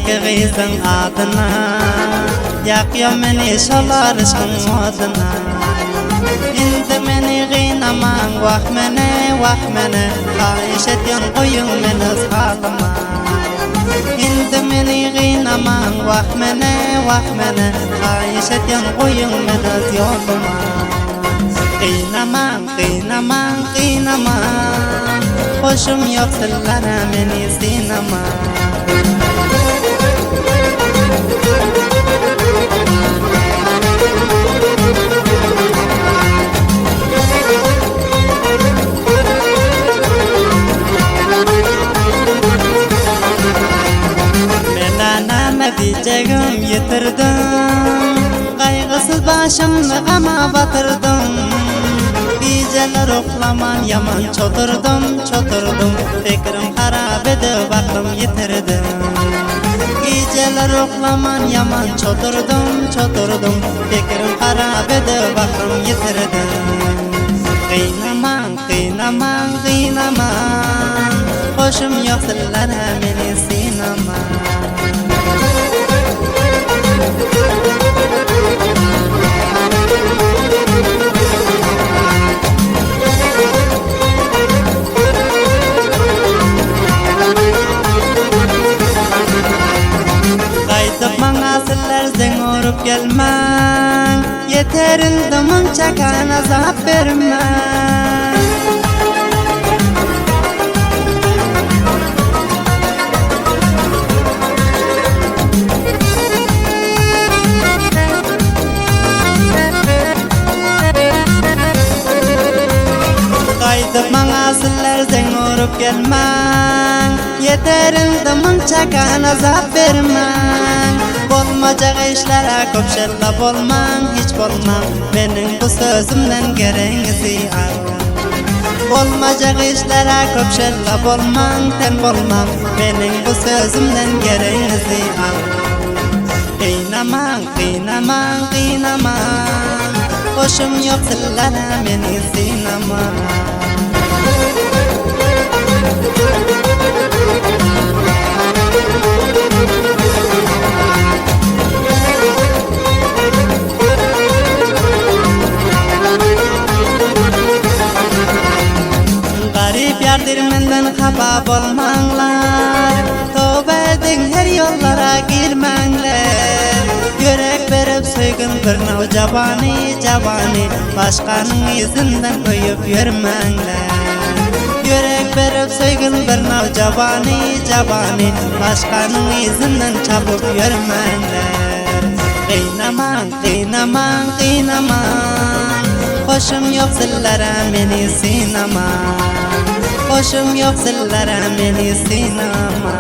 ki gıyzın adına, yakıyor meni şolar ışkın moduna. İndi meni gıynaman vahmene, kayış etyon koyun men öz halıma. İndi meni gıynaman vahmene, kayış etyon koyun men öz yoluma. Qiynaman, hoşum yok sıllara meni sinama. Men anama diyeceğim yitirdim, kaygısız başımı ama batırdım. Geceler oklaman yaman çoturdum, fikrim harap edip aklım yitirdim. Geceler oklaman yaman çoturdum, fikrim harap edip aklım yitirdim. Qiynaman, hoşum yok sıllara meni sinama. Sizler orup gelmen, yeterinde munçakan azap vermen. Kaydıp bana sizler orup gelmen, yeterinde munçakan azap vermen. Olmayacak işlere köpşella bolman, hiç bolman. Benim bu sözümden gereğinizi al. Olmayacak işlere köpşella bolman, ten bolman. Benim bu sözümden gereğinizi al. Qiynaman, hoşum yok sıllara meni sinama. Garip yardır menden haba bolmanlar, tövbe edin her yollara girmenler. Yürek verip söygün bir nav cabani, başkanın izinden koyup yürmenler. Yürek verip söygün bir nav cabani, başkanın izinden çabuk yürmenler. Qiynaman, hoşum yok sıllara meni sinama. Hoşum yok sıllara meni sinama.